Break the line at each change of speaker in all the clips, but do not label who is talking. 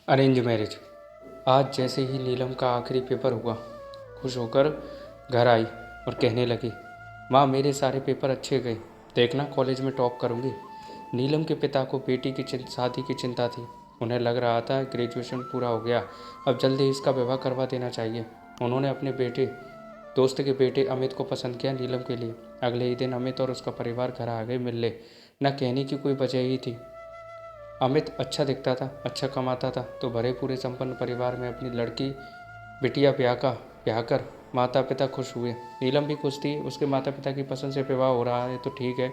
Arrange marriage. आज जैसे ही नीलम का आखिरी पेपर हुआ, खुश होकर घर आई और कहने लगी, माँ मेरे सारे पेपर अच्छे गए, देखना कॉलेज में टॉप करूँगी। नीलम के पिता को बेटी की शादी की चिंता थी। उन्हें लग रहा था ग्रेजुएशन पूरा हो गया, अब जल्दी इसका विवाह करवा देना चाहिए। उन्होंने अपने दोस्त के बेटे अमित को पसंद किया नीलम के लिए। अगले ही दिन अमित और उसका परिवार घर आ गए मिलने। न कहने की कोई वजह ही थी। अमित अच्छा दिखता था, अच्छा कमाता था, तो भरे पूरे संपन्न परिवार में अपनी लड़की बिटिया ब्याह कर माता पिता खुश हुए। नीलम भी खुश थी। उसके माता पिता की पसंद से विवाह हो रहा है तो ठीक है।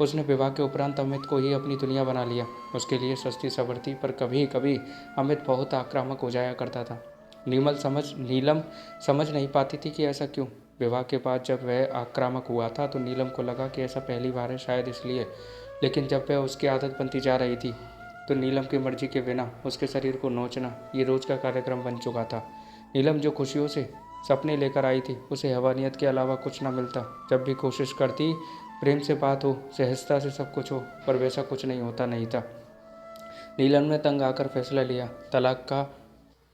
उसने विवाह के उपरांत अमित को ही अपनी दुनिया बना लिया। उसके लिए सस्ती सवरती, पर कभी कभी अमित बहुत आक्रामक हो जाया करता था। नीलम समझ नहीं पाती थी कि ऐसा क्यों। विवाह के बाद जब वह आक्रामक हुआ था तो नीलम को लगा कि ऐसा पहली बार है, शायद इसलिए। लेकिन जब वह उसकी आदत बनती जा रही थी तो नीलम की मर्जी के बिना उसके शरीर को नोचना ये रोज का कार्यक्रम बन चुका था। नीलम जो खुशियों से सपने लेकर आई थी, उसे हैवानियत के अलावा कुछ न मिलता। जब भी कोशिश करती, प्रेम से बात हो, सहजता से सब कुछ हो, पर वैसा कुछ नहीं था। नीलम ने तंग आकर फैसला लिया तलाक का,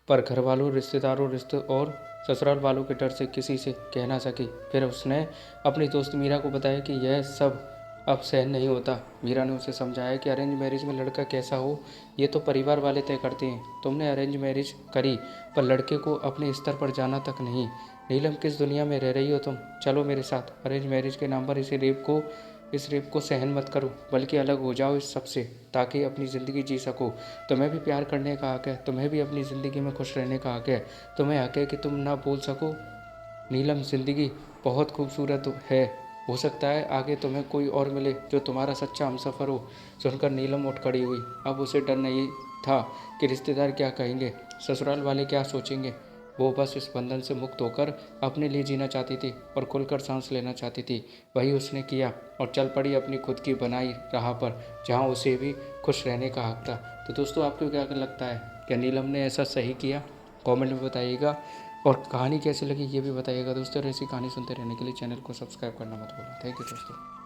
पर घर वालों, रिश्तेदारों, और ससुराल वालों के डर से किसी से कह ना सकी। फिर उसने अपनी दोस्त मीरा को बताया कि यह सब अब सहन नहीं होता। मीरा ने उसे समझाया कि अरेंज मैरिज में लड़का कैसा हो ये तो परिवार वाले तय करते हैं। तुमने अरेंज मैरिज करी, पर लड़के को अपने स्तर पर जाना तक नहीं। नीलम, किस दुनिया में रह रही हो तुम? चलो मेरे साथ। अरेंज मैरिज के नाम पर इस रेप को सहन मत करो, बल्कि अलग हो जाओ इस सब से, ताकि अपनी ज़िंदगी जी सको। तुम्हें भी प्यार करने का हक है, तुम्हें भी अपनी ज़िंदगी में खुश रहने का हक है। तुम्हें हक है कि तुम ना बोल सको। नीलम, ज़िंदगी बहुत खूबसूरत है, हो सकता है आगे तुम्हें कोई और मिले जो तुम्हारा सच्चा हमसफ़र हो। सुनकर नीलम उठ खड़ी हुई। अब उसे डर नहीं था कि रिश्तेदार क्या कहेंगे, ससुराल वाले क्या सोचेंगे। वो बस इस बंधन से मुक्त होकर अपने लिए जीना चाहती थी और खुलकर सांस लेना चाहती थी। वही उसने किया और चल पड़ी अपनी खुद की बनाई राह पर, जहाँ उसे भी खुश रहने का हक था। तो दोस्तों, आपको क्या लगता है, क्या नीलम ने ऐसा सही किया? कमेंट में बताइएगा। और कहानी कैसी लगी ये भी बताइएगा दोस्तों। और ऐसी कहानी सुनते रहने के लिए चैनल को सब्सक्राइब करना मत भूलना। थैंक यू दोस्तों।